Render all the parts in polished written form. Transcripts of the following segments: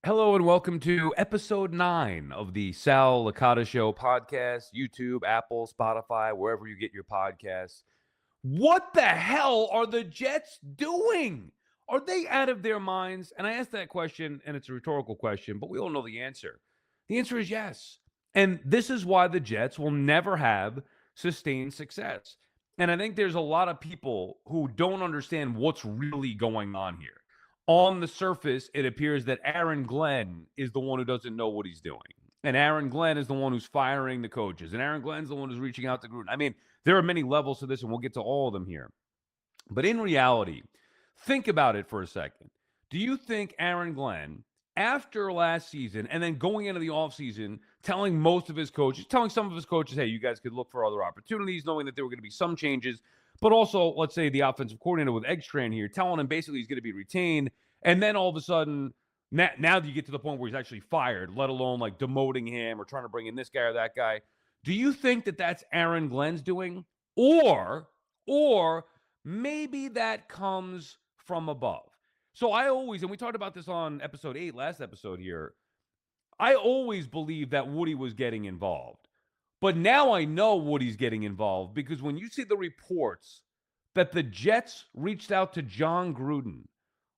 Hello and welcome to episode 9 of the Sal Licata Show podcast, YouTube, Apple, Spotify, wherever you get your podcasts. What the hell are the Jets doing? Are they out of their minds? And I asked that question, and it's a rhetorical question, but we all know the answer. The answer is yes. And this is why the Jets will never have sustained success. And I think there's a lot of people who don't understand what's really going on here. On the surface, it appears that Aaron Glenn is the one who doesn't know what he's doing. And Aaron Glenn is the one who's firing the coaches. And Aaron Glenn's the one who's reaching out to Gruden. I mean, there are many levels to this, and we'll get to all of them here. But in reality, think about it for a second. Do you think Aaron Glenn, after last season and then going into the offseason, telling some of his coaches, hey, you guys could look for other opportunities, knowing that there were going to be some changes, but also, let's say the offensive coordinator with Eggstrand here, telling him basically he's going to be retained, and then all of a sudden, now you get to the point where he's actually fired, let alone like demoting him or trying to bring in this guy or that guy. Do you think that that's Aaron Glenn's doing? Or maybe that comes from above. So I always, and we talked about this on episode 8, last episode here, I always believed that Woody was getting involved. But now I know Woody's getting involved because when you see the reports that the Jets reached out to John Gruden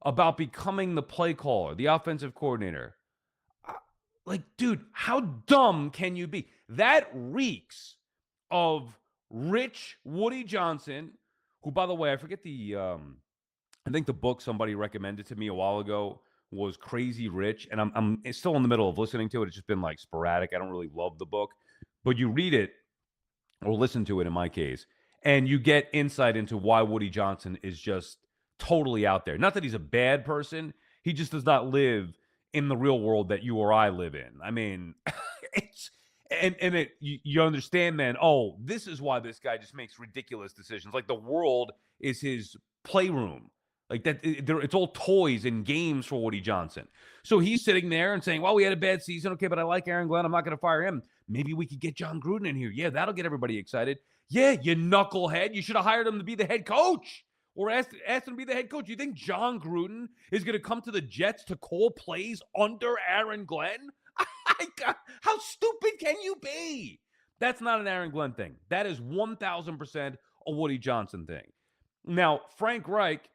about becoming the play caller, the offensive coordinator, like, dude, how dumb can you be? That reeks of rich Woody Johnson, who, by the way, I forget I think the book somebody recommended to me a while ago was Crazy Rich, and I'm still in the middle of listening to it. It's just been like sporadic. I don't really love the book, but you read it or listen to it in my case, and you get insight into why Woody Johnson is just totally out there. Not that he's a bad person, he just does not live in the real world that you or I live in. I mean, it's you understand, man. Oh, this is why this guy just makes ridiculous decisions. Like the world is his playroom. Like that, it's all toys and games for Woody Johnson. So he's sitting there and saying, "Well, we had a bad season, okay, but I like Aaron Glenn. I'm not going to fire him. Maybe we could get John Gruden in here. Yeah, that'll get everybody excited. Yeah, you knucklehead. You should have hired him to be the head coach." Or asked him to be the head coach. You think John Gruden is going to come to the Jets to call plays under Aaron Glenn? How stupid can you be? That's not an Aaron Glenn thing. That is 1,000% a Woody Johnson thing. Now, Frank Reich,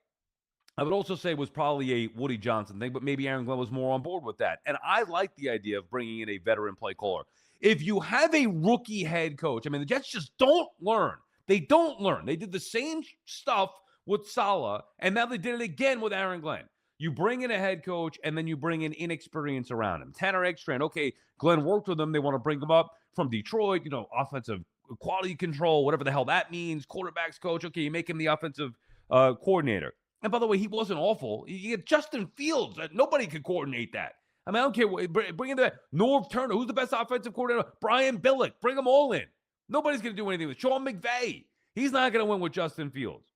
I would also say was probably a Woody Johnson thing, but maybe Aaron Glenn was more on board with that. And I like the idea of bringing in a veteran play caller. If you have a rookie head coach, I mean, the Jets just don't learn. They don't learn. They did the same stuff with Saleh, and now they did it again with Aaron Glenn. You bring in a head coach, and then you bring in inexperience around him. Tanner Eggstrand, okay, Glenn worked with him. They want to bring him up from Detroit, offensive quality control, whatever the hell that means, quarterbacks coach. Okay, you make him the offensive coordinator. And by the way, he wasn't awful. You get Justin Fields. Nobody could coordinate that. I mean, I don't care. Bring in Norv Turner. Who's the best offensive coordinator? Brian Billick. Bring them all in. Nobody's going to do anything with Sean McVay. He's not going to win with Justin Fields.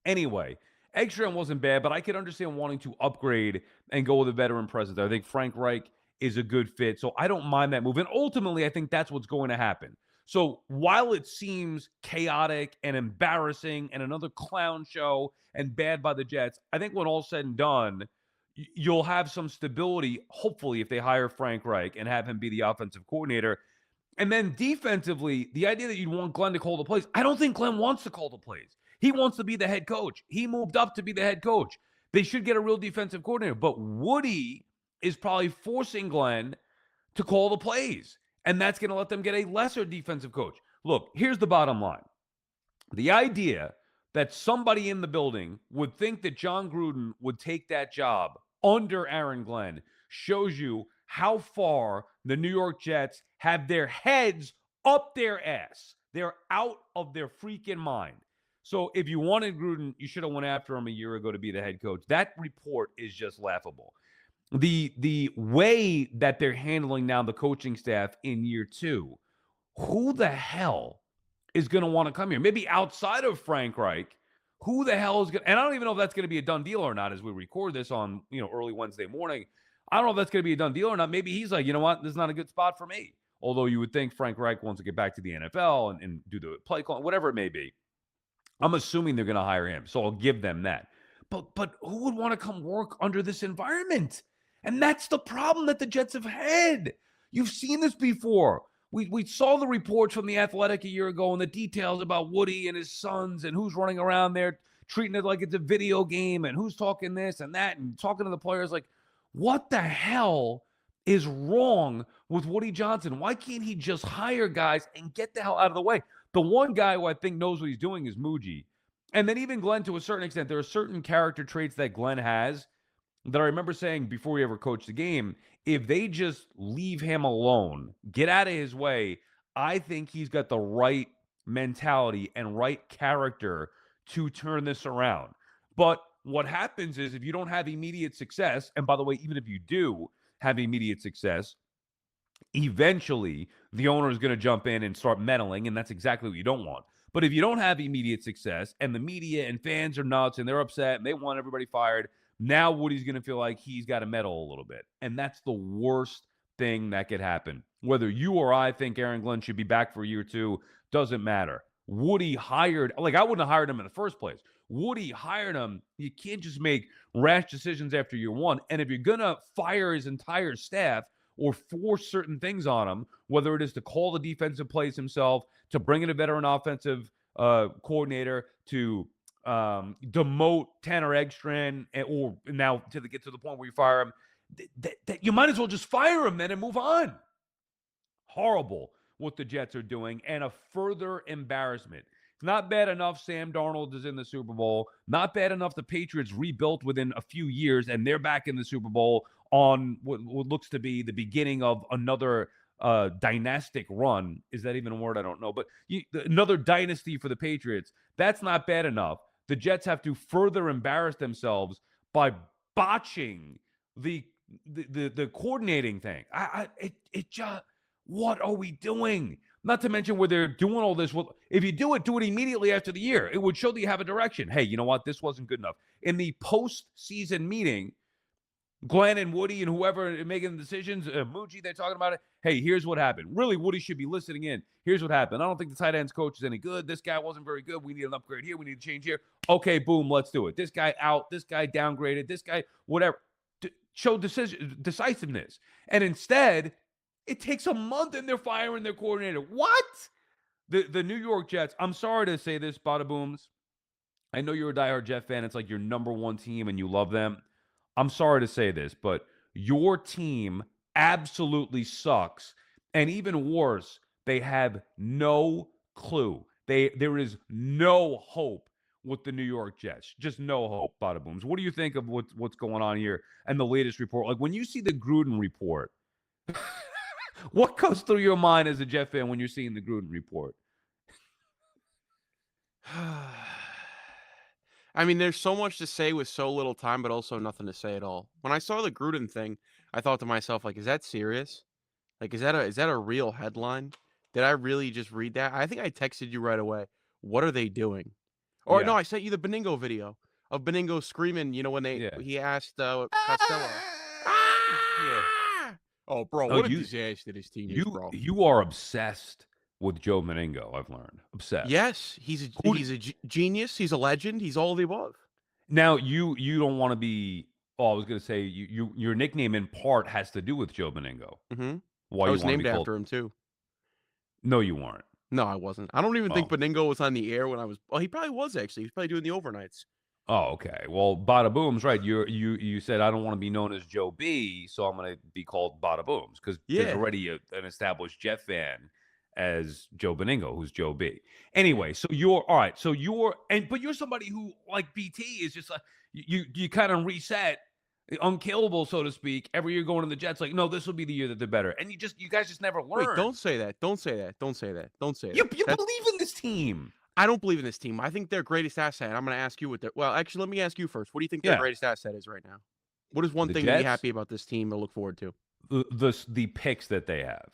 Anyway, Eggstrand wasn't bad, but I could understand wanting to upgrade and go with a veteran presence. I think Frank Reich is a good fit, so I don't mind that move. And ultimately, I think that's what's going to happen. So while it seems chaotic and embarrassing and another clown show and bad by the Jets, I think when all's said and done, you'll have some stability, hopefully, if they hire Frank Reich and have him be the offensive coordinator. And then defensively, the idea that you'd want Glenn to call the plays, I don't think Glenn wants to call the plays. He wants to be the head coach. He moved up to be the head coach. They should get a real defensive coordinator. But Woody is probably forcing Glenn to call the plays. And that's going to let them get a lesser defensive coach. Look, here's the bottom line. The idea that somebody in the building would think that John Gruden would take that job under Aaron Glenn shows you how far the New York Jets have their heads up their ass. They're out of their freaking mind. So if you wanted Gruden, you should have went after him a year ago to be the head coach. That report is just laughable. The way that they're handling now the coaching staff in year 2, who the hell is going to want to come here? Maybe outside of Frank Reich, who the hell is going to, and I don't even know if that's going to be a done deal or not as we record this on, early Wednesday morning. I don't know if that's going to be a done deal or not. Maybe he's like, you know what, this is not a good spot for me. Although you would think Frank Reich wants to get back to the NFL and do the play call, whatever it may be. I'm assuming they're going to hire him, so I'll give them that. But who would want to come work under this environment? And that's the problem that the Jets have had. You've seen this before. We saw the reports from The Athletic a year ago and the details about Woody and his sons and who's running around there treating it like it's a video game and who's talking this and that and talking to the players like, what the hell is wrong with Woody Johnson? Why can't he just hire guys and get the hell out of the way? The one guy who I think knows what he's doing is Muji. And then even Glenn, to a certain extent, there are certain character traits that Glenn has that I remember saying before he ever coached the game, if they just leave him alone, get out of his way, I think he's got the right mentality and right character to turn this around. But what happens is if you don't have immediate success, and by the way, even if you do have immediate success, eventually the owner is going to jump in and start meddling, and that's exactly what you don't want. But if you don't have immediate success and the media and fans are nuts and they're upset and they want everybody fired, now Woody's going to feel like he's got to meddle a little bit. And that's the worst thing that could happen. Whether you or I think Aaron Glenn should be back for a year or two, doesn't matter. Woody hired, like I wouldn't have hired him in the first place. Woody hired him. You can't just make rash decisions after year one. And if you're going to fire his entire staff or force certain things on him, whether it is to call the defensive plays himself, to bring in a veteran offensive coordinator, to demote Tanner Eggstrand, or now to get to the point where you fire him, that you might as well just fire him then and move on. Horrible what the Jets are doing, and a further embarrassment. It's not bad enough Sam Darnold is in the Super Bowl. Not bad enough the Patriots rebuilt within a few years, and they're back in the Super Bowl on what looks to be the beginning of another dynastic run. Is that even a word? I don't know. But another dynasty for the Patriots. That's not bad enough. The Jets have to further embarrass themselves by botching the coordinating thing. It just, what are we doing? Not to mention where they're doing all this. Well, if you do it immediately after the year. It would show that you have a direction. Hey, you know what? This wasn't good enough. In the post-season meeting, Glenn and Woody and whoever are making the decisions, Muji, they're talking about it. Hey, here's what happened. Really, Woody should be listening in. Here's what happened. I don't think the tight ends coach is any good. This guy wasn't very good. We need an upgrade here. We need to change here. Okay, boom, let's do it. This guy out. This guy downgraded. This guy, whatever. Show decisiveness. And instead, it takes a month and they're firing their coordinator. What? The New York Jets, I'm sorry to say this, Bada Booms. I know you're a diehard Jet fan. It's like your number one team and you love them. I'm sorry to say this, but your team absolutely sucks. And even worse, they have no clue. There is no hope with the New York Jets. Just no hope, Bada Booms. What do you think of what's going on here and the latest report? Like when you see the Gruden report, what goes through your mind as a Jet fan when you're seeing the Gruden report? I mean, there's so much to say with so little time, but also nothing to say at all. When I saw the Gruden thing, I thought to myself, like, is that serious? Like, is that a real headline? Did I really just read that? I think I texted you right away. What are they doing? Or no, Yeah. I sent you the Beningo video of Beningo screaming. You know when Yeah. he asked Costello. Ah! Oh, bro, what a disaster this team is, bro. You are obsessed with Joe Meningo, I've learned. Obsessed. Yes, he's a genius. He's a legend. He's all of the above. Now, you don't want to be. Oh, I was going to say your nickname in part has to do with Joe Meningo. Mm-hmm. Why I was you want named to be called? after him too. No, you weren't. No, I wasn't. I don't even think Beningo was on the air when I was. Well, he probably was actually. He was probably doing the overnights. Oh, okay. Well, Bada Boom's right. You said I don't want to be known as Joe B, so I'm going to be called Bada Booms because there's already an established Jet fan as Joe Beningo, who's Joe B. Anyway, so you're all right. So but you're somebody who, like BT, is just like you kind of reset, unkillable, so to speak. Every year going to the Jets, like, no, this will be the year that they're better. And you guys just never learn. Wait, don't say that. Don't say that. Don't say that. Don't say that. You believe in this team. I don't believe in this team. I think their greatest asset. I'm going to ask you well, actually, let me ask you first. What do you think their greatest asset is right now? What is one thing to be happy about this team to look forward to? The picks that they have.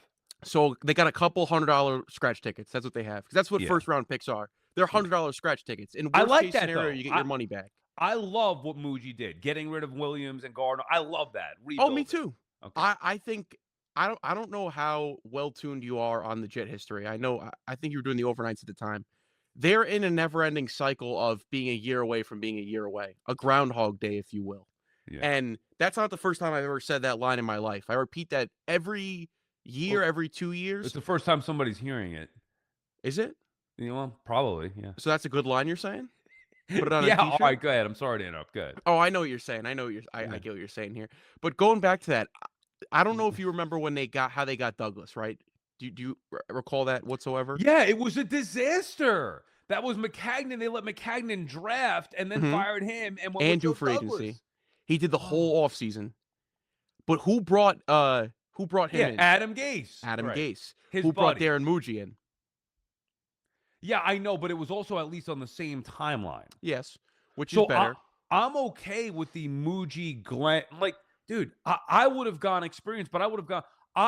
So they got a couple $100 scratch tickets. That's what they have. Because that's what first round picks are. They're $100 scratch tickets. In worst case scenario, you get your money back. I love what Muji did, getting rid of Williams and Gardner. I love that. Oh, me too. Okay. I think I don't know how well tuned you are on the Jet history. I think you were doing the overnights at the time. They're in a never-ending cycle of being a year away from being a year away, a Groundhog Day, if you will. Yeah. And that's not the first time I've ever said that line in my life. I repeat that every year, Well, every 2 it's years. the first time somebody's hearing it. Is it? You know, probably, yeah. So that's a good line you're saying? Put it on a Yeah, all t-shirt? right, go ahead. I'm sorry to interrupt. Good. Oh, I know what you're saying. I know what you're I Yeah. get what you're saying here. But going back to that, I don't know if you remember when they got how they got Douglas, right? Do you recall that whatsoever? Yeah, it was a disaster. That was McCagnon. They let McCagnon draft and then Mhm. fired him and went with And do Joe free agency. Douglas. He did the Oh. whole offseason. But who brought him Yeah, in? Adam Gase. Adam Right. Gase. His Who brought buddy. Darren Muji in? Yeah, I know, but it was also at least on the same timeline. Yes, which is So better. I'm okay with the Muji Glenn. Like, dude, I would have gone experience, but I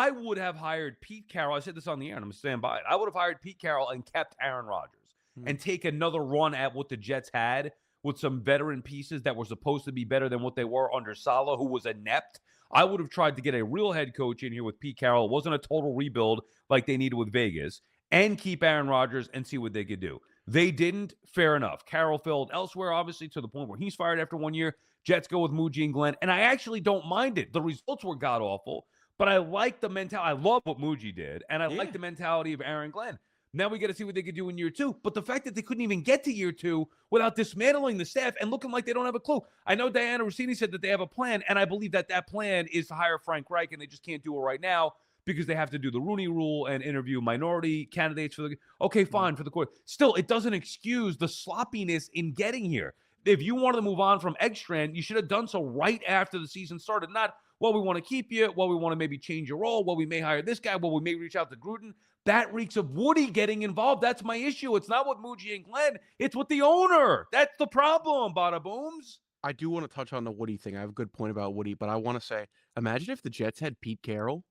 would have hired Pete Carroll. I said this on the air, and I'm gonna stand by it. I would have hired Pete Carroll and kept Aaron Rodgers Mm. and take another run at what the Jets had with some veteran pieces that were supposed to be better than what they were under Saleh, who was inept. I would have tried to get a real head coach in here with Pete Carroll. It wasn't a total rebuild like they needed with Vegas, and keep Aaron Rodgers and see what they could do. They didn't. Fair enough. Carroll failed elsewhere, obviously, to the point where he's fired after 1 year. Jets go with Muji and Glenn, and I actually don't mind it. The results were god awful, but I like the mentality. I love what Muji did, and I like Yeah. the mentality of Aaron Glenn. Now we got to see what they could do in year 2. But the fact that they couldn't even get to year 2 without dismantling the staff and looking like they don't have a clue. I know Diana Rossini said that they have a plan, and I believe that that plan is to hire Frank Reich, and they just can't do it right now because they have to do the Rooney Rule and interview minority candidates for the. Okay, fine for the court. Still, it doesn't excuse the sloppiness in getting here. If you wanted to move on from Eggstrand, you should have done so right after the season started. Not, well, we want to keep you. Well, we want to maybe change your role. Well, we may hire this guy. Well, we may reach out to Gruden. That reeks of Woody getting involved. That's my issue. It's not with Muji and Glenn. It's with the owner. That's the problem, bada booms. I do want to touch on the Woody thing. I have a good point about Woody, but I want to say, imagine if the Jets had Pete Carroll.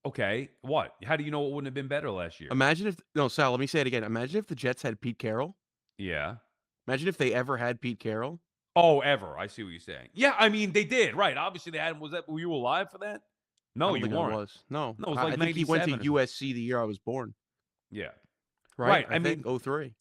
Okay, what? How do you know it wouldn't have been better last year? Imagine if no, Sal, let me say it again. Imagine if the Jets had Pete Carroll. Yeah. Imagine if they ever had Pete Carroll. Oh, ever. I see what you're saying. Yeah, I mean, they did. Right. Obviously, they had. Were you alive for that? I No, don't you think I weren't. was. No, No, it was I like think he went to 97 or something. USC the year I was born. Yeah. Right? Right. I think 03.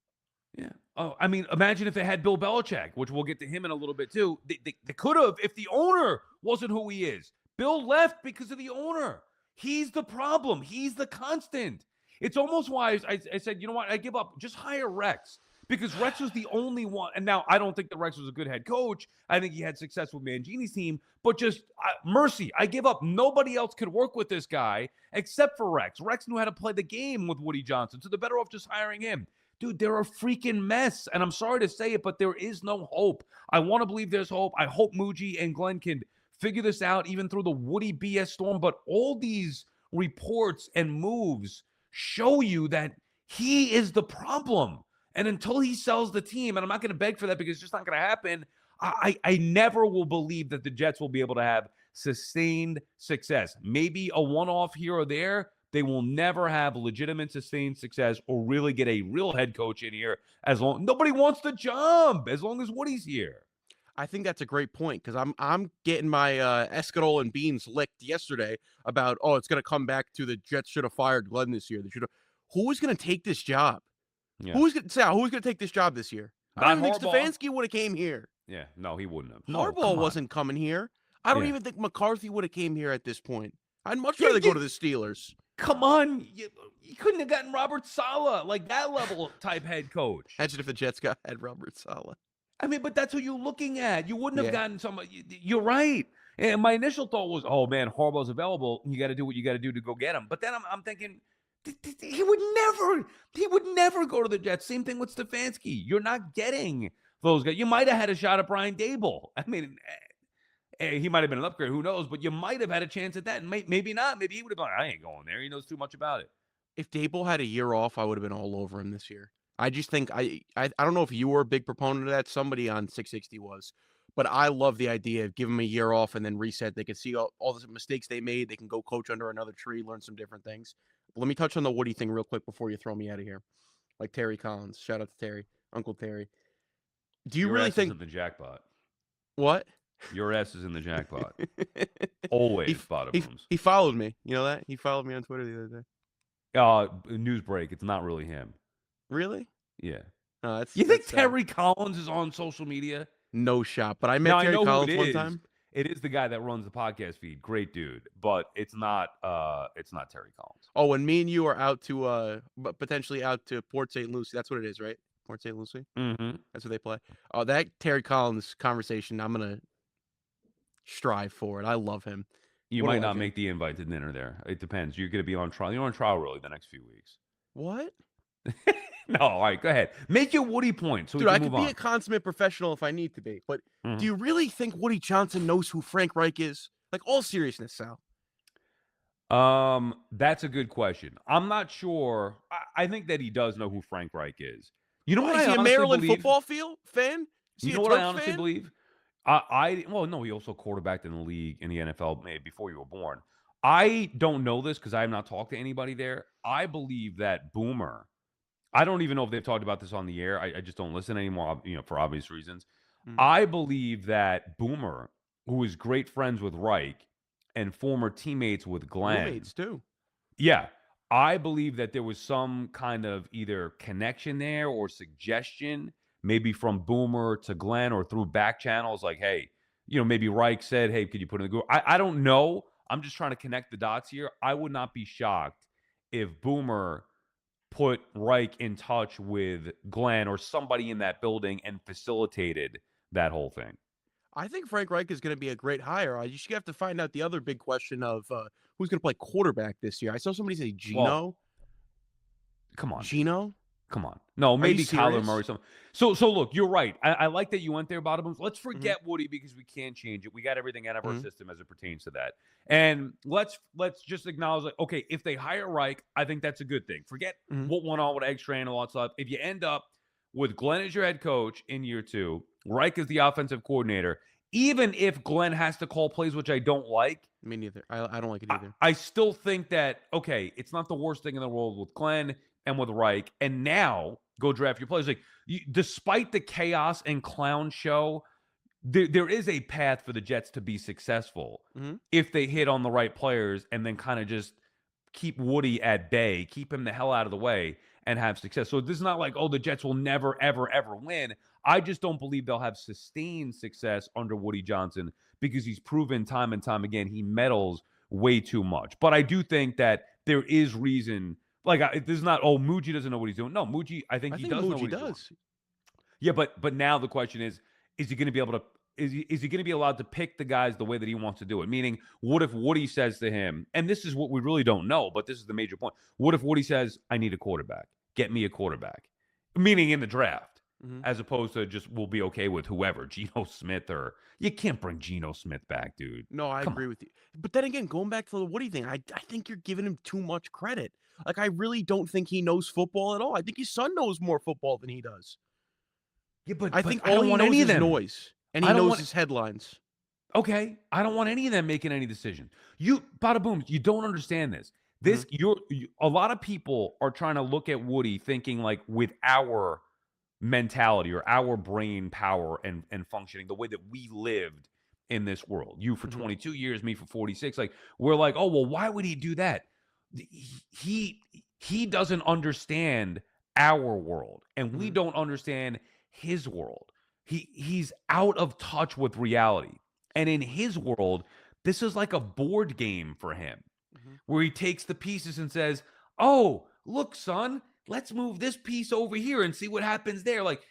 Yeah. Oh, I mean, imagine if they had Bill Belichick, which we'll get to him in a little bit too. They could have if the owner wasn't who he is. Bill left because of the owner. He's the problem. He's the constant. It's almost why I said, you know what? I give up. Just hire Rex because Rex was the only one. And now I don't think that Rex was a good head coach. I think he had success with Mangini's team, but just mercy. I give up. Nobody else could work with this guy except for Rex. Rex knew how to play the game with Woody Johnson, so they're better off just hiring him. Dude, they're a freaking mess. And I'm sorry to say it, but there is no hope. I want to believe there's hope. I hope Muji and Glenn can figure this out even through the Woody BS storm. But all these reports and moves show you that he is the problem. And until he sells the team, and I'm not going to beg for that because it's just not going to happen, I never will believe that the Jets will be able to have sustained success. Maybe a one-off here or there. They will never have legitimate sustained success or really get a real head coach in here as long nobody wants the job as long as Woody's here. I think that's a great point because I'm getting my escarole and beans licked yesterday about it's going to come back to the Jets should have fired Glenn this year. They should have. Who is going to take this job? Yeah. Who's going to take this job this year? I don't even think Stefanski would have came here. Yeah, no, he wouldn't have. Harbaugh wasn't coming here. I don't even think McCarthy would have came here at this point. I'd much rather go to the Steelers. Come on, you couldn't have gotten Robert Saleh, like that level type head coach. Imagine if the Jets had Robert Saleh. I mean, but that's who you're looking at. You wouldn't have gotten somebody. You're right. And my initial thought was, oh man, Harbaugh's available. You got to do what you got to do to go get him. But then I'm thinking, he would never go to the Jets. Same thing with Stefanski. You're not getting those guys. You might have had a shot at Brian Dable. I mean, he might have been an upgrade. Who knows? But you might have had a chance at that. And maybe not. Maybe he would have been like, I ain't going there. He knows too much about it. If Dable had a year off, I would have been all over him this year. I just think I don't know if you were a big proponent of that. Somebody on 660 was. But I love the idea of giving them a year off and then reset. They can see all the mistakes they made. They can go coach under another tree, learn some different things. But let me touch on the Woody thing real quick before you throw me out of here. Like Terry Collins. Shout out to Terry. Uncle Terry. Do you really think... Your ass is in the jackpot. What? Your ass is in the jackpot. Always, bottoms. He followed me. You know that? He followed me on Twitter the other day. News break. It's not really him. Really? Yeah. No, you think Terry Collins is on social media? No shot. But I met Now I Terry know who it Collins one is. time. It is the guy that runs the podcast feed. Great dude, but it's not Terry Collins. Oh, when me and you are out to potentially out to Port St. Lucie, that's what it is, right? Port St. Lucie. Mm-hmm. That's what they play. Oh, that Terry Collins conversation, I'm gonna strive for it. I love him. You What a might not legend. make the invite to dinner there. It depends. You're going to be on trial. You're on trial really the next few weeks. What? No, all right, go ahead. Make your Woody point so we Dude, can I could move be on. a consummate professional if I need to be. But do Mhm. you really think Woody Johnson knows who Frank Reich is? Like, all seriousness, Sal. That's a good question. I'm not sure. I think that he does know who Frank Reich is. You know what Why? Is I he a honestly Maryland believe? football field fan? Is You he a know what I Terps honestly fan? believe? Well, no, he also quarterbacked in the league in the NFL maybe before you were born. I don't know this because I have not talked to anybody there. I believe that Boomer. I don't even know if they've talked about this on the air. I just don't listen anymore, for obvious reasons. Mm. I believe that Boomer, who is great friends with Reich and former teammates with Glenn, Roommates, too. yeah, I believe that there was some kind of either connection there or suggestion, maybe from Boomer to Glenn or through back channels, like, hey, maybe Reich said, hey, could you put in the Google? I don't know. I'm just trying to connect the dots here. I would not be shocked if Boomer put Reich in touch with Glenn or somebody in that building and facilitated that whole thing. I think Frank Reich is going to be a great hire. You should have to find out the other big question of who's going to play quarterback this year. I saw somebody say Well, Geno. come on, dude. Geno? Come on. No, Are you maybe Kyler serious? Murray. So look, you're right. I like that you went there, Bottom. Let's Mm-hmm. forget Woody because we can't change it. We got everything out of our Mm-hmm. system as it pertains to that. And let's just acknowledge, like, okay, if they hire Reich, I think that's a good thing. Forget Mm-hmm. what went on with Egg Strain and all that stuff. If you end up with Glenn as your head coach in year 2, Reich is the offensive coordinator, even if Glenn has to call plays, which I don't like, Me neither. I don't like it either. I still think that, okay, it's not the worst thing in the world with Glenn and with Reich. And now go draft your players. Like, despite the chaos and clown show, there is a path for the Jets to be successful Mm-hmm. if they hit on the right players and then kind of just keep Woody at bay, keep him the hell out of the way, and have success. So this is not like, oh, the Jets will never, ever, ever win. I just don't believe they'll have sustained success under Woody Johnson because he's proven time and time again he meddles way too much. But I do think that there is reason. Like, this is not, oh, Muji doesn't know what he's doing. No, Muji, I think I he think does know Muji what he's doing. does. Yeah, but now the question is he going to be able to is he going to be allowed to pick the guys the way that he wants to do it? Meaning, what if Woody says to him, and this is what we really don't know, but this is the major point. What if Woody says, I need a quarterback. Get me a quarterback. Meaning in the draft, Mm-hmm. as opposed to just we'll be okay with whoever, Geno Smith or you can't bring Geno Smith back, dude. No, I Come on. agree with you. But then again, going back to the Woody thing, I think you're giving him too much credit. Like, I really don't think he knows football at all. I think his son knows more football than he does. Yeah, I but think I all don't he want knows any of is them. noise, and he I don't knows want his headlines. Okay, I don't want any of them making any decision. You, bada boom, you don't understand this. Mm-hmm. A lot of people are trying to look at Woody thinking like with our mentality or our brain power and functioning the way that we lived in this world. You for Mm-hmm. 22 years, me for 46. Like we're like, oh well, why would he do that? He doesn't understand our world, and we Mm-hmm. don't understand his world. He's out of touch with reality. And in his world, this is like a board game for him Mm-hmm. where he takes the pieces and says, "Oh, look, son, let's move this piece over here and see what happens there." Like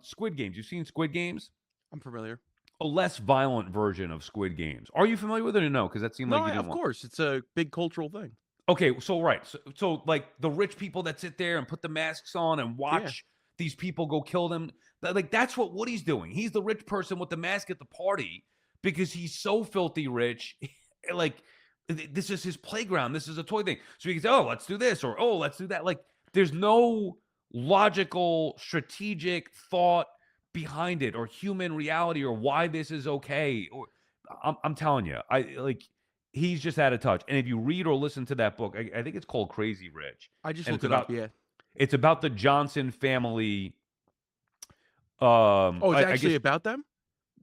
Squid Games. You've seen Squid Games? I'm familiar. A less violent version of Squid Games. Are you familiar with it or no? Because that seemed No, like you didn't of want. course, it's a big cultural thing. Okay, so right. So like the rich people that sit there and put the masks on and Yeah. watch these people go kill them. Like that's what Woody's doing. He's the rich person with the mask at the party because he's so filthy rich. Like this is his playground. This is a toy thing. So he can say, "Oh, let's do this," or "Oh, let's do that." Like there's no logical, strategic thought behind it, or human reality, or why this is okay. Or I'm telling you, I like he's just out of touch. And if you read or listen to that book, I think it's called Crazy Rich, I just and looked it up. Yeah. it's about the Johnson family. Oh, it's I actually guess about them?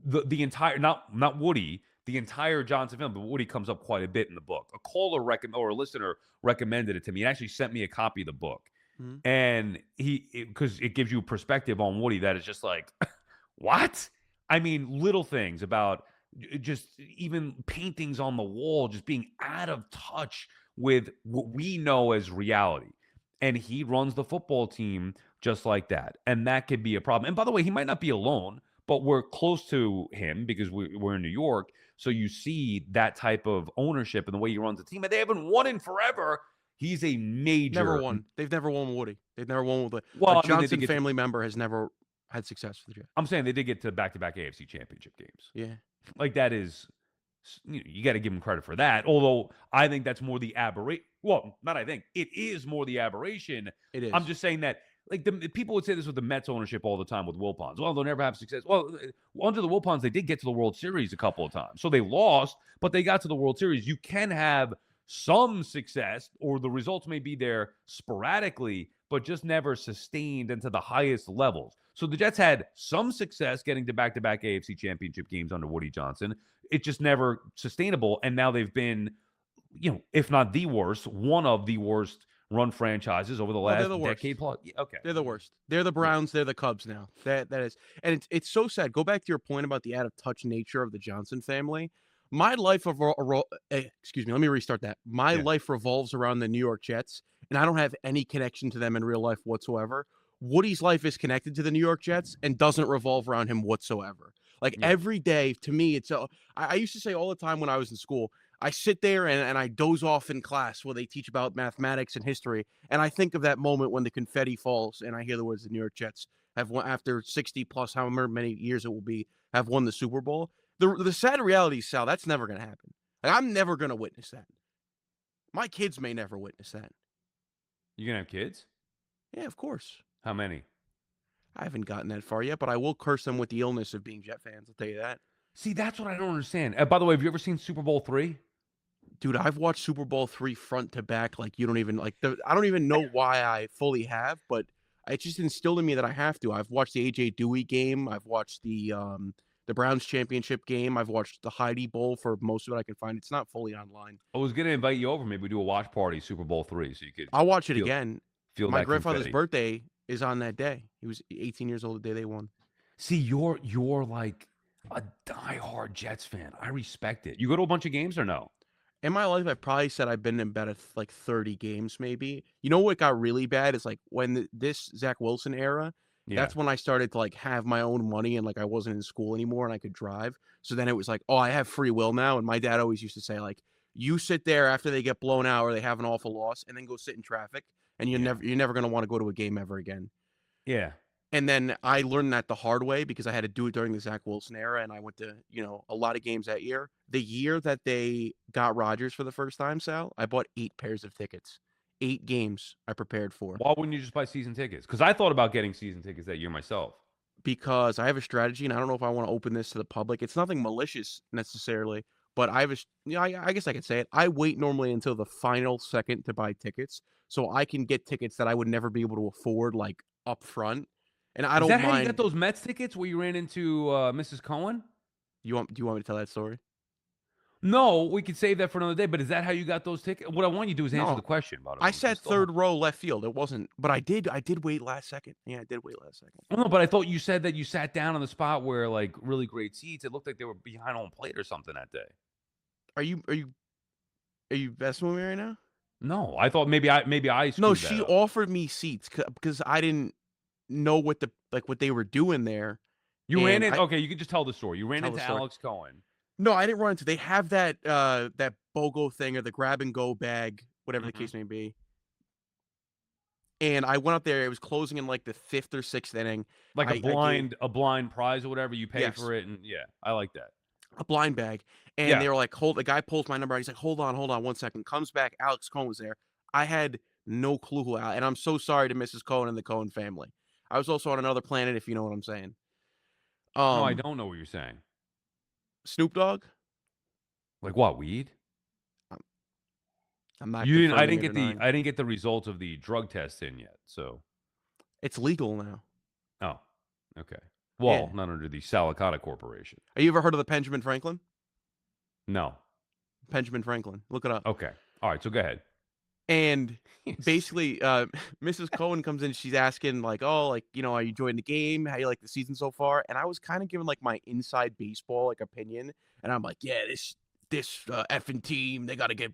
the entire not Woody, the entire Johnson family, but Woody comes up quite a bit in the book. A caller or a listener recommended it to me and actually sent me a copy of the book. Mhm. And because it gives you perspective on Woody that is just like, What? I mean, little things about just even paintings on the wall, just being out of touch with what we know as reality. And he runs the football team just like that. And that could be a problem. And by the way, he might not be alone, but we're close to him because we're in New York. So you see that type of ownership and the way he runs the team. And they haven't won in forever. He's a Never major. won. They've never won with Woody. They've never won with a Well, I mean, they did Johnson get to, family member has never had success with the Jets. I'm saying they did get to back-to-back AFC championship games. Yeah, Like that is, you got to give him credit for that. Although I think that's more the aberration. Well, not I think it is more the aberration. it I'm is. just saying that like the people would say this with the Mets ownership all the time with Wilpons. Well, they'll never have success. Well, under the Wilpons, they did get to the World Series a couple of times, so they lost, but they got to the World Series. You can have some success, or the results may be there sporadically, but just never sustained into the highest levels. So the Jets had some success getting to back-to-back AFC championship games under Woody Johnson. It's just never sustainable. And now they've been, if not the worst, one of the worst run franchises over the Oh, they're last the worst. decade plus. Okay. They're the worst. They're the Browns. They're the Cubs now. That is, and it's so sad. Go back to your point about the out of touch nature of the Johnson family. My life excuse me. Let me restart that. My Yeah. life revolves around the New York Jets, and I don't have any connection to them in real life whatsoever. Woody's life is connected to the New York Jets and doesn't revolve around him whatsoever. Like Yeah. every day, to me, it's I used to say all the time when I was in school, I sit there and I doze off in class where they teach about mathematics and history, and I think of that moment when the confetti falls and I hear the words the New York Jets have won after 60 plus however many years it will be, have won the Super Bowl. The sad reality is, Sal, that's never going to happen. Like, I'm never going to witness that. My kids may never witness that. You gonna have kids? Yeah, of course. How many? I haven't gotten that far yet, but I will curse them with the illness of being Jet fans. I'll tell you that. See, that's what I don't understand. By the way, have you ever seen Super Bowl III? Dude, I've watched Super Bowl III front to back like you don't even like I don't even know why I fully have, but it's just instilled in me that I have to. I've watched the AJ Dewey game, I've watched the Browns championship game, I've watched the Heidi Bowl for most of it I can find. It's not fully online. I was gonna invite you over. Maybe we do a watch party Super Bowl III, so you could I'll watch it feel again. feel My that grandfather's confetti. birthday is on that day. He was 18 years old the day they won. See, you're like a diehard Jets fan. I respect it. You go to a bunch of games or no? In my life, I've probably said I've been in about like 30 games, maybe. You know what got really bad is like when this Zach Wilson era, Yeah. that's when I started to like have my own money and like I wasn't in school anymore and I could drive. So then it was like, oh, I have free will now. And my dad always used to say, like, you sit there after they get blown out or they have an awful loss and then go sit in traffic and Yeah. you're never gonna want to go to a game ever again. Yeah. And then I learned that the hard way because I had to do it during the Zach Wilson era, and I went to, a lot of games that year. The year that they got Rodgers for the first time, Sal, I bought 8 pairs of tickets. 8 games I prepared for Why wouldn't you just buy season tickets? Because I thought about getting season tickets that year myself. because I have a strategy, and I don't know if I want to open this to the public. It's nothing malicious necessarily, but I have I guess I could say it. I wait normally until the final second to buy tickets so I can get tickets that I would never be able to afford like up front. And I Is don't that how you got mind. those Mets tickets where you ran into Mrs. Cohen? Do you want me to tell that story? No, we could save that for another day. But is that how you got those tickets? What I want you to do is answer No, the question about I them. said third row left field. It wasn't, but I did wait last second. Yeah, I did wait last second. Oh, no, but I thought you said that you sat down on the spot where like really great seats. It looked like they were behind home plate or something that day. Are you messing with me right now? No, I thought maybe I No, screwed that she up. offered me seats because I didn't know what they were doing there, You ran and in. I Okay, you could just tell the story. You ran tell the into story. Alex Cohen. No, I didn't run into. They have that BOGO thing or the grab and go bag, whatever the Mhm. case may be. And I went up there. It was closing in like the 5th or 6th inning. Like I gave a blind prize or whatever. You pay yes. for it, and yeah, I like that. A blind bag, and Yeah. they were like, "Hold." The guy pulls my number out. He's like, "Hold on, 1 second." Comes back. Alex Cohen was there. I had no clue who, and I'm so sorry to Mrs. Cohen and the Cohen family. I was also on another planet, if you know what I'm saying. No, I Um, don't know what you're saying. Snoop Dogg. Like what? Weed? I'm I'm not You didn't. I confirming didn't or get the. denying. I didn't get the results of the drug test in yet. So. It's legal now. Oh. Okay. Yeah. Well, not under the Sal Licata Corporation. Have you ever heard of the Benjamin Franklin? No. Benjamin Franklin. Look it up. Okay. All right. So go ahead. And Yes. basically, Mrs. Cohen comes in, she's asking like, "Oh, like, are you enjoying the game? How you like the season so far?" And I was kind of giving like my inside baseball like opinion, and I'm like, "Yeah, this effing team, they got to get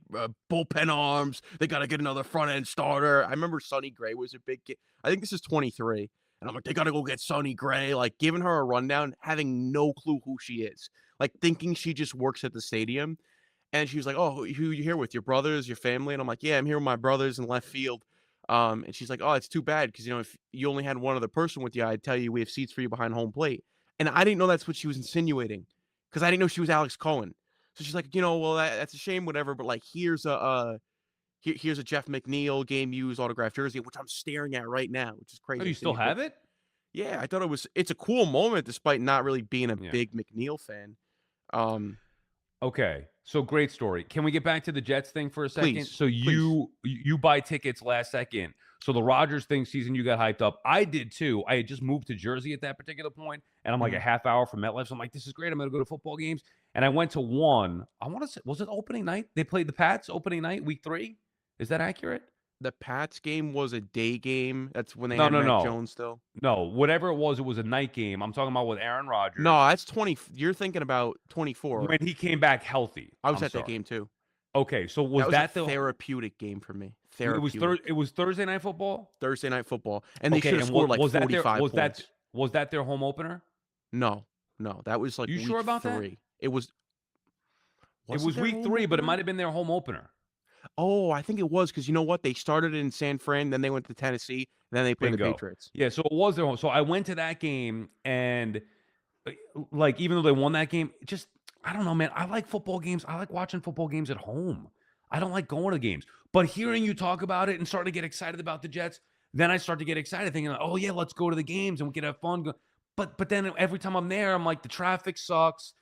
bullpen arms. They got to get another front end starter." I remember Sonny Gray was a big. I think this is 23, and I'm like, "They got to go get Sonny Gray." Like giving her a rundown, having no clue who she is, like thinking she just works at the stadium. And she was like, "Oh, who you here with? Your brothers, your family?" And I'm like, "Yeah, I'm here with my brothers in left field." And she's like, "Oh, it's too bad because if you only had one other person with you, I'd tell you we have seats for you behind home plate." And I didn't know that's what she was insinuating because I didn't know she was Alex Cohen. So she's like, "Well, that's a shame, whatever. But like, here's a Jeff McNeil game used autographed jersey, which I'm staring at right now, which is Oh, crazy. I you can send still you a have picture." it? Yeah, I thought it's a cool moment despite not really being a Yeah. big McNeil fan. Um, Okay. So great story. Can we get back to the Jets thing for a second? please, So please. you buy tickets last second. So the Rodgers thing season, you got hyped up. I did too. I had just moved to Jersey at that particular point, and I'm like a Mhm. half hour from MetLife. So I'm like, this is great. I'm gonna go to football games. And I went to one. I want to say, was it opening night? They played the Pats opening night, week 3. Is that accurate? The Pats game was a day game. That's when they No, had no, Mac no. Jones still. No, whatever it was a night game. I'm talking about with Aaron No, Rodgers that's 20. You're thinking about 24. when he came back healthy. I was I'm at that sorry. game too. Okay, so That was was a that the therapeutic game for me. it Therapeutic. was Thursday night football? Thursday night football. And they should Okay, have and scored like was that their 45 points. home opener? No, no, that was like You sure week about that? 3. It Was it was their week home 3, but it opener? might have been their home opener. Oh, I think it was because you know what? They started in San Fran, then they went to Tennessee, then they played the Bingo. Patriots. Yeah, so it was their home. So I went to that game and uh, like even though they won that game, just I don't know, man. I like football games. I like watching football games at home. I don't like going to games. But hearing you talk about it and starting to get excited about the Jets, then I start to get excited thinking, "Oh yeah, let's go to the games and we can have fun." But then every time I'm there, I'm like the traffic sucks.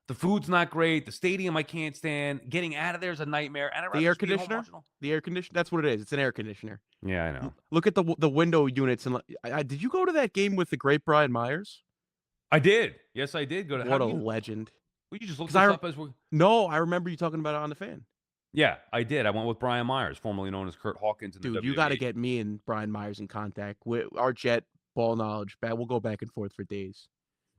The food's not great. The stadium I can't stand. Getting out of there is a nightmare. And I'd The rather air just be at home conditioner? watching them. The air conditioner. That's what it is. It's an air conditioner. Yeah, I know. Look at the window units and did you go to that game with the great Brian Myers? I did. Yes, I did go to. How What do a you? legend. Well, you just look Because this up as we. no, I remember you talking about it on the fan. Yeah, I did. I went with Brian Myers, formerly known as Kurt Hawkins in the Dude, you got to WWE. get me and Brian Myers in contact. Our Jet ball knowledge, we'll go back and forth for days.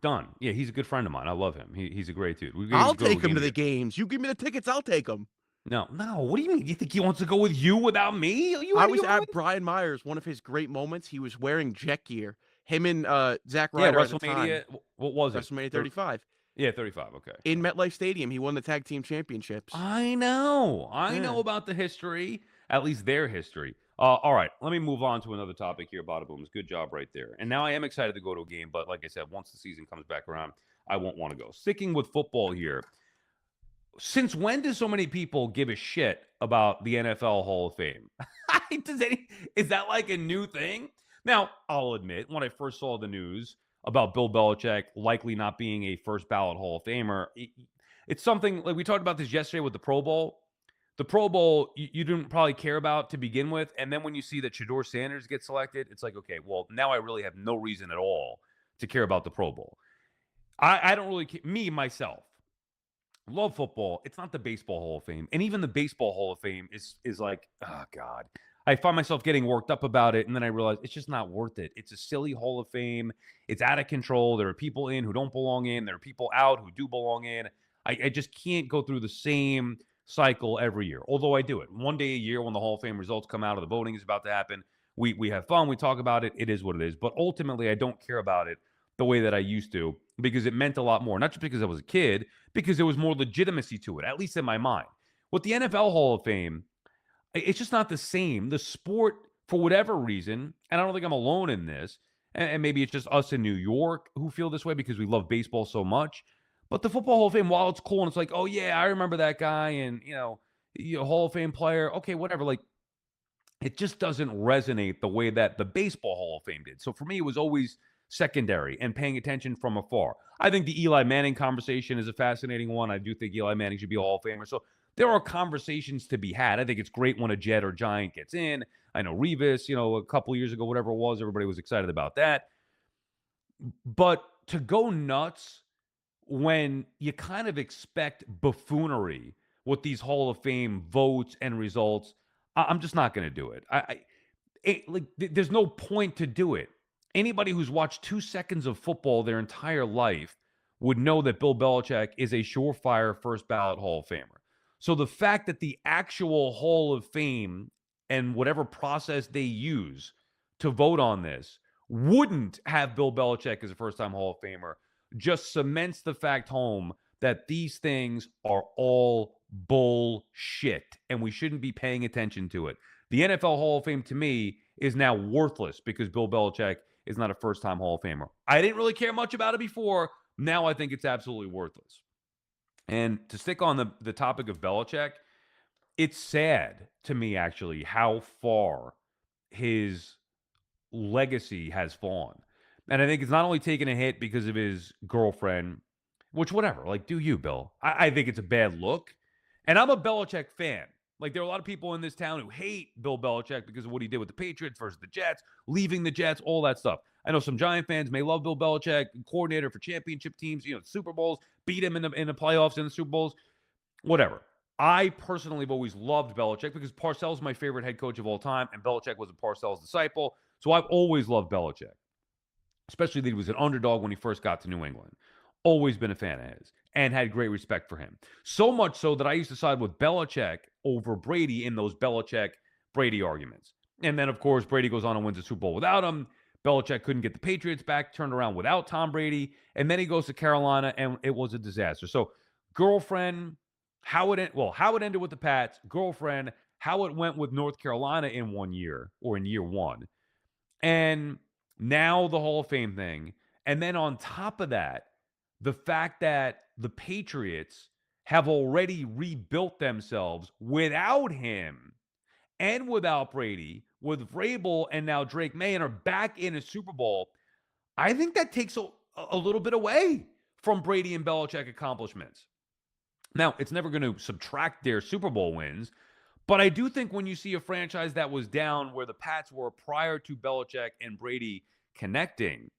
Done. Yeah, he's a good friend of mine. I love him. He's a great dude. We I'll could go to a take him game to the together. games. You give me the tickets, I'll take him. No, no. What do you mean? You think he wants to go with you without me? Are you I out of was your at mind? Brian Myers, one of his great moments. He was wearing Jet gear. Him and Zack Yeah, Ryder at the time, WrestleMania. What was it? WrestleMania 35. Yeah, 35. Okay. In All right. MetLife Stadium, he won the tag team championships. I know. I Yeah. know about the history, at least their history. All right. Let me move on to another topic here, Bada Booms. Good job right there. And now I am excited to go to a game, but like I said, once the season comes back around, I won't want to go. Sticking with football here. Since when do so many people give a shit about the NFL Hall of Fame? Is that like a new thing? Now, I'll admit, when I first saw the news about Bill Belichick likely not being a first ballot Hall of Famer, it's something like we talked about this yesterday with the Pro Bowl. The Pro Bowl, you didn't probably care about to begin with. And then when you see that Shador Sanders gets selected, it's like, okay, well, now I really have no reason at all to care about the Pro Bowl. I don't really care. Me, myself, love football. It's not the Baseball Hall of Fame. And even the Baseball Hall of Fame is like, oh God. I find myself getting worked up about it, and then I realize it's just not worth it. It's a silly Hall of Fame. It's out of control. There are people in who don't belong in. There are people out who do belong in. I just can't go through the same cycle every year. Although I do it. One day a year when the Hall of Fame results come out or the voting is about to happen, we have fun, we talk about it. It is what it is. But ultimately, I don't care about it the way that I used to because it meant a lot more. Not just because I was a kid, because there was more legitimacy to it, at least in my mind. With the NFL Hall of Fame, it's just not the same. The sport, for whatever reason, and I don't think I'm alone in this, and maybe it's just us in New York who feel this way because we love baseball so much. But the Football Hall of Fame, while it's cool and it's like, oh yeah, I remember that guy and Hall of Fame player, okay, whatever. Like it just doesn't resonate the way that the Baseball Hall of Fame did. So for me, it was always secondary and paying attention from afar. I think the Eli Manning conversation is a fascinating one. I do think Eli Manning should be a Hall of Famer. So there are conversations to be had. I think it's great when a Jet or Giant gets in. I know Revis, a couple of years ago, whatever it was, everybody was excited about that. But to go nuts when you kind of expect buffoonery with these Hall of Fame votes and results, I'm just not going to do it. There's no point to do it. Anybody who's watched 2 seconds of football their entire life would know that Bill Belichick is a surefire first ballot Hall of Famer. So the fact that the actual Hall of Fame and whatever process they use to vote on this wouldn't have Bill Belichick as a first time Hall of Famer just cements the fact home that these things are all bullshit and we shouldn't be paying attention to it. The NFL Hall of Fame to me is now worthless because Bill Belichick is not a first time Hall of Famer. I didn't really care much about it before. Now I think it's absolutely worthless. And to stick on the topic of Belichick, it's sad to me actually how far his legacy has fallen. And I think it's not only taken a hit because of his girlfriend, which whatever, like do you, Bill? I think it's a bad look. And I'm a Belichick fan. Like there are a lot of people in this town who hate Bill Belichick because of what he did with the Patriots versus the Jets, leaving the Jets, all that stuff. I know some Giant fans may love Bill Belichick, coordinator for championship teams, Super Bowls, beat him in the playoffs and the Super Bowls, whatever. I personally have always loved Belichick because Parcells is my favorite head coach of all time, and Belichick was a Parcells disciple. So I've always loved Belichick, especially that he was an underdog when he first got to New England. Always been a fan of his and had great respect for him. So much so that I used to side with Belichick over Brady in those Belichick-Brady arguments. And then, of course, Brady goes on and wins the Super Bowl without him. Belichick couldn't get the Patriots back, turned around without Tom Brady. And then he goes to Carolina, and it was a disaster. So, girlfriend, how it ended with the Pats. Girlfriend, how it went with North Carolina in 1 year or in year one. And now the Hall of Fame thing. And then on top of that, the fact that the Patriots have already rebuilt themselves without him and without Brady, with Vrabel and now Drake May, and are back in a Super Bowl, I think that takes a little bit away from Brady and Belichick accomplishments. Now, it's never going to subtract their Super Bowl wins, but I do think when you see a franchise that was down where the Pats were prior to Belichick and Brady connecting,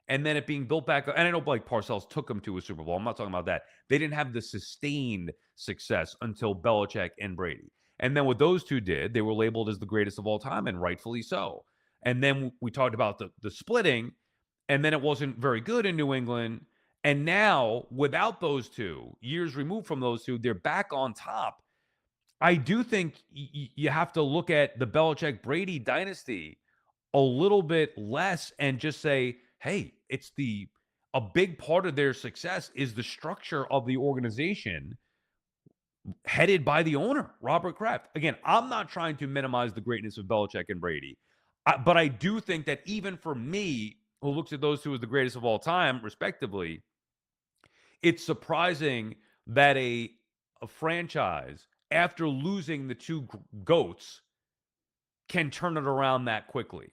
and then it being built back up, and I know like Parcells took them to a Super Bowl. I'm not talking about that. They didn't have the sustained success until Belichick and Brady. And then what those two did, they were labeled as the greatest of all time, and rightfully so. And then we talked about the splitting, and then it wasn't very good in New England. And now, without those two, years removed from those two, they're back on top. I do think you have to look at the Belichick-Brady dynasty a little bit less and just say, hey, a big part of their success is the structure of the organization headed by the owner, Robert Kraft. Again, I'm not trying to minimize the greatness of Belichick and Brady, but I do think that even for me, who looks at those two as the greatest of all time, respectively, it's surprising that a franchise, after losing the two GOATs, can turn it around that quickly.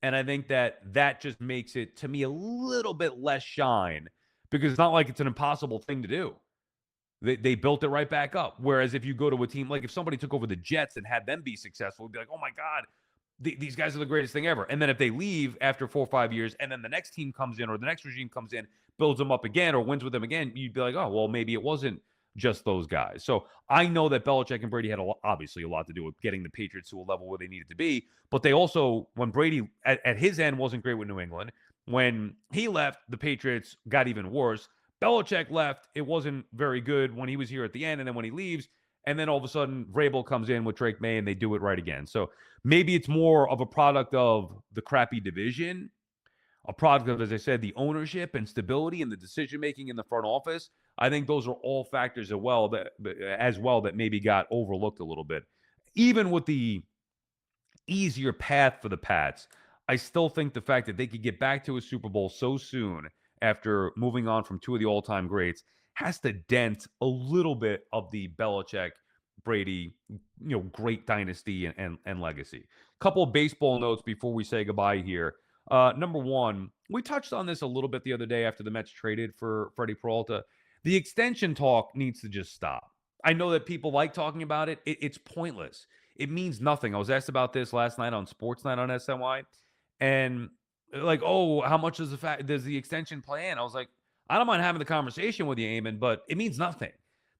And I think that just makes it, to me, a little bit less shine because it's not like it's an impossible thing to do. They built it right back up. Whereas if you go to a team, like if somebody took over the Jets and had them be successful, it'd be like, oh my God, these guys are the greatest thing ever. And then if they leave after 4 or 5 years and then the next team comes in or the next regime comes in, builds them up again or wins with them again, you'd be like, oh, well, maybe it wasn't just those guys. So I know that Belichick and Brady had obviously a lot to do with getting the Patriots to a level where they needed to be. But they also, when Brady at his end wasn't great with New England, when he left, the Patriots got even worse. Belichick left, it wasn't very good when he was here at the end. And then when he leaves, and then all of a sudden Vrabel comes in with Drake May and they do it right again. So maybe it's more of a product of the crappy division, a product of, as I said, the ownership and stability and the decision-making in the front office. I think those are all factors as well that maybe got overlooked a little bit. Even with the easier path for the Pats, I still think the fact that they could get back to a Super Bowl so soon after moving on from two of the all-time greats has to dent a little bit of the Belichick, Brady, great dynasty and legacy. Couple of baseball notes before we say goodbye here. Number one, we touched on this a little bit the other day after the Mets traded for Freddie Peralta. The extension talk needs to just stop. I know that people like talking about it. It's pointless. It means nothing. I was asked about this last night on Sports Night on SNY, and like, oh, how much does the extension play in? I was like, I don't mind having the conversation with you, Eamon, but it means nothing.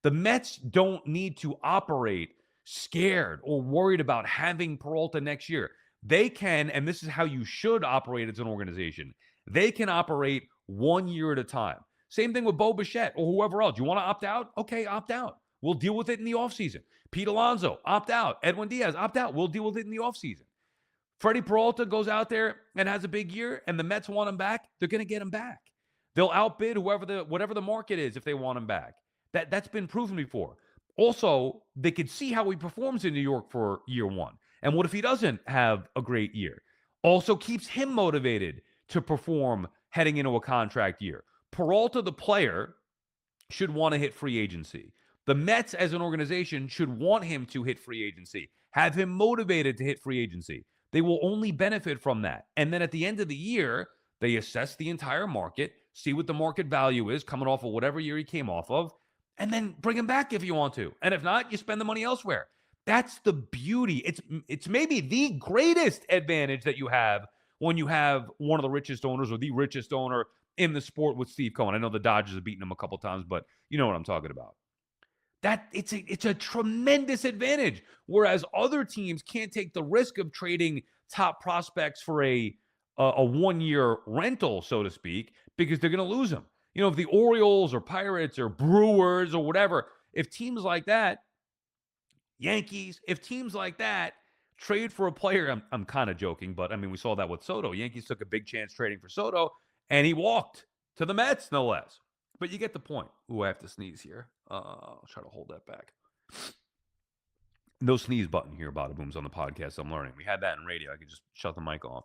The Mets don't need to operate scared or worried about having Peralta next year, they can, and this is how you should operate as an organization, they can operate 1 year at a time. Same thing with Bo Bichette or whoever else. You want to opt out? Okay, opt out. We'll deal with it in the offseason. Pete Alonso, opt out. Edwin Diaz, opt out. We'll deal with it in the offseason. Freddie Peralta goes out there and has a big year, and the Mets want him back, they're going to get him back. They'll outbid whatever the market is if they want him back. That's been proven before. Also, they could see how he performs in New York for year one. And what if he doesn't have a great year? Also keeps him motivated to perform heading into a contract year. Peralta, the player, should want to hit free agency. The Mets, as an organization, should want him to hit free agency, have him motivated to hit free agency. They will only benefit from that. And then at the end of the year, they assess the entire market, see what the market value is coming off of whatever year he came off of, and then bring him back if you want to. And if not, you spend the money elsewhere. That's the beauty. It's maybe the greatest advantage that you have when you have one of the richest owners or the richest owner in the sport with Steve Cohen. I know the Dodgers have beaten him a couple times, but you know what I'm talking about. That it's a tremendous advantage. Whereas other teams can't take the risk of trading top prospects for a 1 year rental, so to speak, because they're going to lose them. You know, if the Orioles or Pirates or Brewers or whatever, if teams like that, Yankees, if teams like that trade for a player, I'm kind of joking, but I mean, we saw that with Soto. Yankees took a big chance trading for Soto, and he walked to the Mets, no less. But you get the point. Ooh, I have to sneeze here. I'll try to hold that back. No sneeze button here, Bada Booms, on the podcast. I'm learning. We had that in radio. I could just shut the mic off.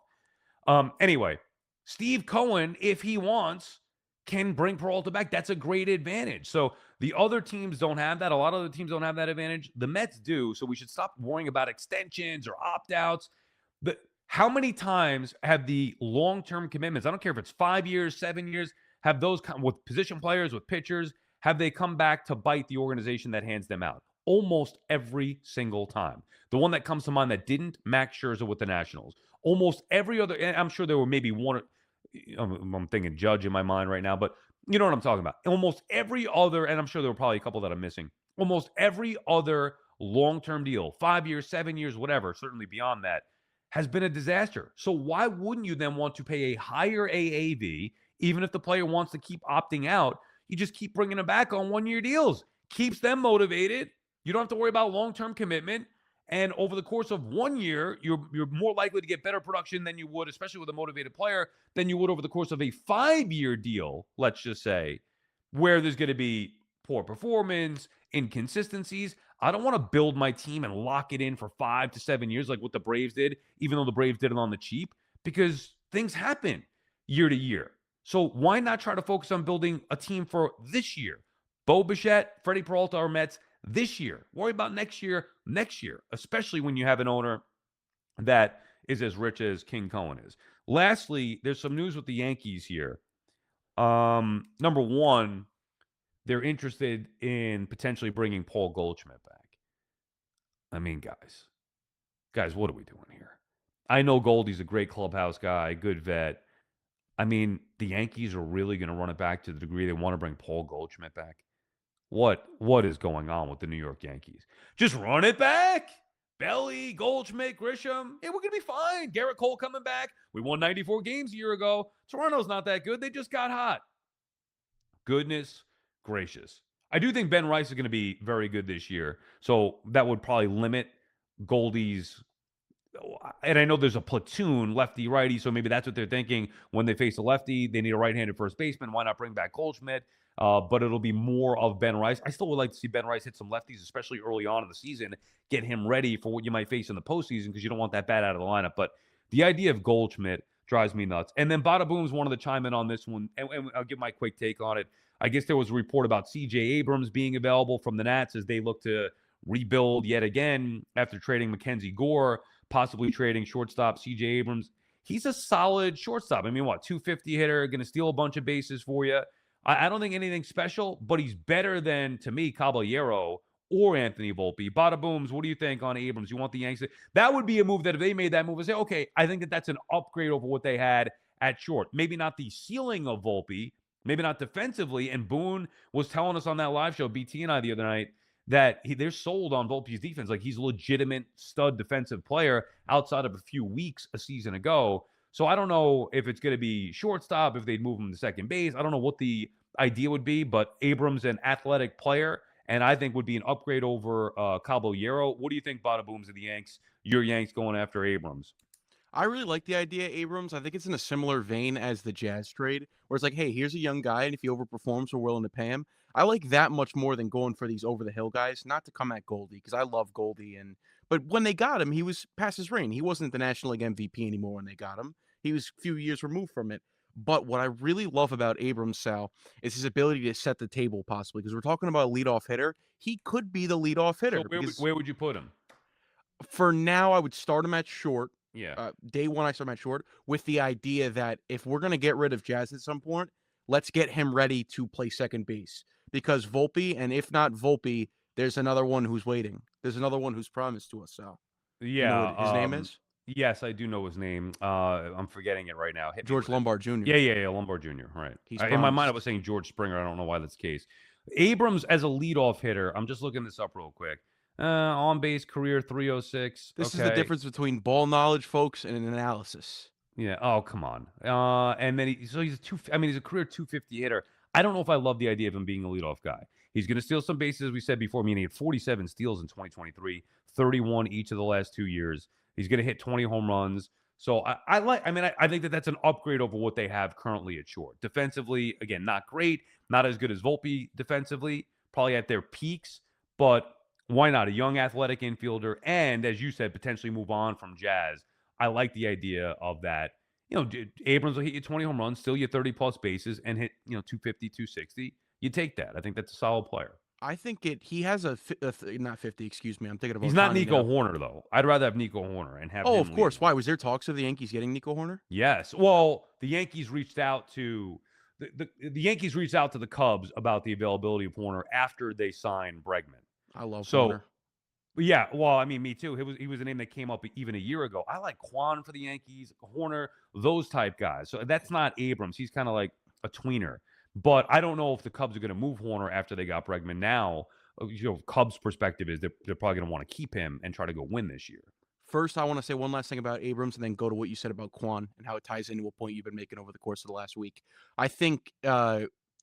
Anyway, Steve Cohen, if he wants, can bring Peralta back. That's a great advantage. So the other teams don't have that. A lot of other teams don't have that advantage. The Mets do. So we should stop worrying about extensions or opt-outs. But how many times have the long-term commitments, I don't care if it's 5 years, 7 years, have those with position players, with pitchers, have they come back to bite the organization that hands them out? Almost every single time. The one that comes to mind that didn't, Max Scherzer with the Nationals. Almost every other, and I'm sure there were maybe one, I'm thinking Judge in my mind right now, but you know what I'm talking about. Almost every other, and I'm sure there were probably a couple that I'm missing, almost every other long-term deal, 5 years, 7 years, whatever, certainly beyond that, has been a disaster. So why wouldn't you then want to pay a higher AAV, even if the player wants to keep opting out? You just keep bringing them back on 1 year deals. Keeps them motivated. You don't have to worry about long-term commitment. And over the course of 1 year, you're more likely to get better production than you would, especially with a motivated player, than you would over the course of a 5-year deal, let's just say, where there's going to be poor performance, inconsistencies. I don't want to build my team and lock it in for 5 to 7 years like what the Braves did, even though the Braves did it on the cheap, because things happen year to year. So why not try to focus on building a team for this year? Bo Bichette, Freddie Peralta, or Mets this year. Worry about next year, especially when you have an owner that is as rich as King Cohen is. Lastly, there's some news with the Yankees here. Number one, they're interested in potentially bringing Paul Goldschmidt back. I mean, guys, what are we doing here? I know Goldie's a great clubhouse guy, good vet. I mean, the Yankees are really going to run it back to the degree they want to bring Paul Goldschmidt back. What is going on with the New York Yankees? Just run it back. Belly, Goldschmidt, Grisham. Hey, we're going to be fine. Garrett Cole coming back. We won 94 games a year ago. Toronto's not that good. They just got hot. Goodness gracious. I do think Ben Rice is going to be very good this year. So that would probably limit Goldie's. And I know there's a platoon, lefty, righty, so maybe that's what they're thinking when they face a lefty. They need a right-handed first baseman. Why not bring back Goldschmidt? But it'll be more of Ben Rice. I still would like to see Ben Rice hit some lefties, especially early on in the season, get him ready for what you might face in the postseason because you don't want that bat out of the lineup. But the idea of Goldschmidt drives me nuts. And then Bada Boom's wanted to chime in on this one, and I'll give my quick take on it. I guess there was a report about C.J. Abrams being available from the Nats as they look to rebuild yet again after trading Mackenzie Gore, possibly trading shortstop C.J. Abrams. He's a solid shortstop. I mean, 250 hitter, going to steal a bunch of bases for you. I don't think anything special, but he's better than, to me, Caballero or Anthony Volpe. Bada Booms, what do you think on Abrams? You want the Yankees? That would be a move that if they made that move, I say, okay, I think that's an upgrade over what they had at short. Maybe not the ceiling of Volpe, maybe not defensively. And Boone was telling us on that live show, BT and I, the other night, that they're sold on Volpe's defense. Like he's a legitimate stud defensive player outside of a few weeks a season ago. So I don't know if it's going to be shortstop, if they'd move him to second base. I don't know what the idea would be, but Abrams, an athletic player, and I think would be an upgrade over Caballero. What do you think, Bada Booms of the Yanks? Your Yanks going after Abrams. I really like the idea, Abrams. I think it's in a similar vein as the Jazz trade, where it's like, hey, here's a young guy, and if he overperforms, we're willing to pay him. I like that much more than going for these over the hill guys. Not to come at Goldie, because I love Goldie, but when they got him, he was past his reign. He wasn't the National League MVP anymore when they got him. He was a few years removed from it. But what I really love about Abrams, Sal, is his ability to set the table, possibly, because we're talking about a leadoff hitter. He could be the leadoff hitter. So where would you put him? For now, I would start him at short. Yeah. Day one, I start him at short with the idea that if we're going to get rid of Jazz at some point, let's get him ready to play second base. Because Volpe, and if not Volpe, there's another one who's waiting. There's another one who's promised to us, Sal. Yeah. You know what his name is? Yes, I do know his name. I'm forgetting it right now. George Lombard Jr. Yeah, Lombard Jr. Right. He's In my mind, I promised. was saying George Springer. I don't know why that's the case. Abrams as a leadoff hitter. I'm just looking this up real quick. On base career 306. This is the difference between ball knowledge, folks, and an analysis. Yeah. Oh, come on. And then he's a career 250 hitter. I don't know if I love the idea of him being a leadoff guy. He's going to steal some bases, as we said before. I mean, he had 47 steals in 2023, 31 each of the last 2 years. He's going to hit 20 home runs. So I think that's an upgrade over what they have currently at short. Defensively, again, not great, not as good as Volpe defensively, probably at their peaks, but why not? A young athletic infielder, and as you said, potentially move on from Jazz. I like the idea of that. Abrams will hit you 20 home runs, steal you 30 plus bases, and hit 250, 260. You take that. I think that's a solid player. I think he has not 50, excuse me. I'm thinking of He's not Ohtani Nico now. Horner, though. I'd rather have Nico Horner and have him Oh, of course. lead. Why? Was there talks of the Yankees getting Nico Horner? Yes. Well, the Yankees reached out to the Yankees reached out to the Cubs about the availability of Horner after they signed Bregman. I love So, Horner. yeah, well, I mean, me too. He was a name that came up even a year ago. I like Quan for the Yankees, Horner, those type guys. So that's not Abrams. He's kind of like a tweener. But I don't know if the Cubs are going to move Horner after they got Bregman. Now, Cubs' perspective is they're probably going to want to keep him and try to go win this year. First, I want to say one last thing about Abrams and then go to what you said about Quan and how it ties into a point you've been making over the course of the last week. I think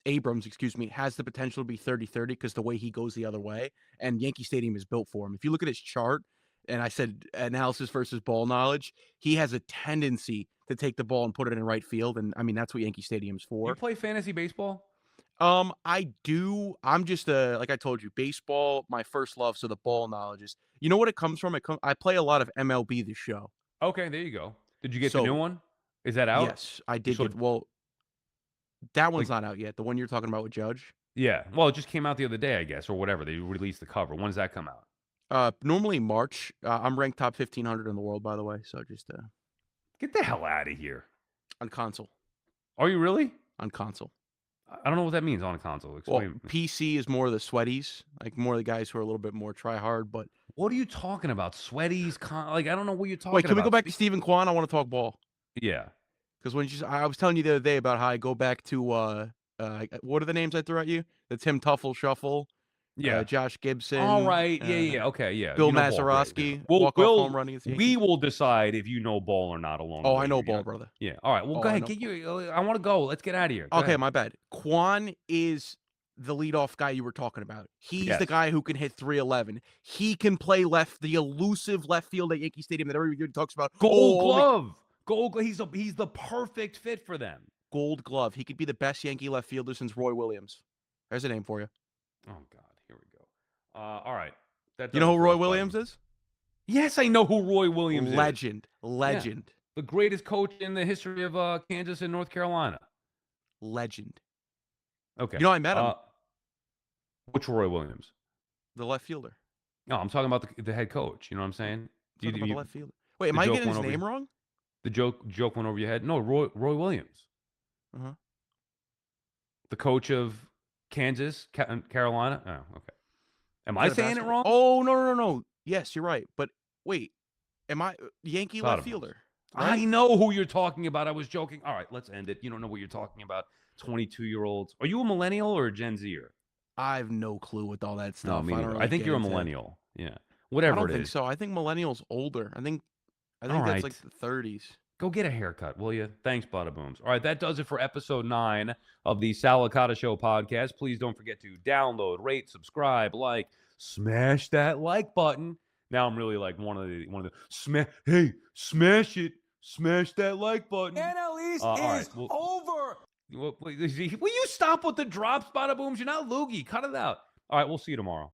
Abrams, has the potential to be 30-30 because the way he goes the other way, and Yankee Stadium is built for him. If you look at his chart, and I said analysis versus ball knowledge, he has a tendency to take the ball and put it in right field, and I mean that's what Yankee Stadium's for. You play fantasy baseball? I do. I'm just like I told you, baseball, my first love. So the ball knowledge is, you know what it comes from? I play a lot of MLB the show. Okay, there you go. Did you get the new one? Is that out? Yes, I did. That one's not out yet. The one you're talking about with Judge. Yeah. Well, it just came out the other day, I guess, or whatever. They released the cover. When does that come out? Normally March. I'm ranked top 1,500 in the world, by the way. So just get the hell out of here. On console. Are you really? On console. I don't know what that means on a console. Explain. Well, PC is more of the sweaties, like more of the guys who are a little bit more try hard. But what are you talking about? Sweaties? I don't know what you're talking about. Wait, can we go back to Stephen Kwan? I want to talk ball. Yeah. Because I was telling you the other day about how I go back to what are the names I threw at you? The Tim Tuffle Shuffle. Yeah. Josh Gibson. All right. Yeah. Okay. Yeah. Bill Mazeroski. Right. Home run against the Yankees. We will decide if you know ball or not along. Oh, I know ball, brother. Yeah. All right. Well, go ahead. I want to go. Let's get out of here. Go okay, ahead. my bad. Quan is the leadoff guy you were talking about. He's the guy who can hit 311. He can play the elusive left field at Yankee Stadium that everybody talks about. Gold Glove. Gold Glove. He's the perfect fit for them. Gold Glove. He could be the best Yankee left fielder since Roy Williams. There's a name for you. Oh God. Here we go. All right. You know who Roy Williams is? Yes, I know who Roy Williams is. Legend. Yeah. The greatest coach in the history of Kansas and North Carolina. Legend. Okay. You know, I met him. Which Roy Williams? The left fielder. No, I'm talking about the head coach. You know what I'm saying? Talking about the left fielder. Wait, am I getting his name wrong? The joke went over your head? No, Roy Williams. Uh-huh. The coach of Kansas, Carolina? Oh, okay. Am I saying it wrong? Oh, no. Yes, you're right. But wait, am I Yankee left fielder? Right? I know who you're talking about. I was joking. All right, let's end it. You don't know what you're talking about. 22-year-olds. Are you a millennial or a Gen Zer? I have no clue with all that No, stuff. me I don't neither. I really think get you're a into it. millennial. Yeah. I Whatever don't it think is. so. I think millennials older. I All think that's right. like the 30s. Go get a haircut, will you? Thanks, Bada Booms. All right, that does it for episode 9 of the Sal Licata Show podcast. Please don't forget to download, rate, subscribe, like, smash that like button. Now I'm really like one of the smash it, smash that like button. Annalise All right, is over. will you stop with the drops, Bada Booms? You're not loogie. Cut it out. All right, we'll see you tomorrow.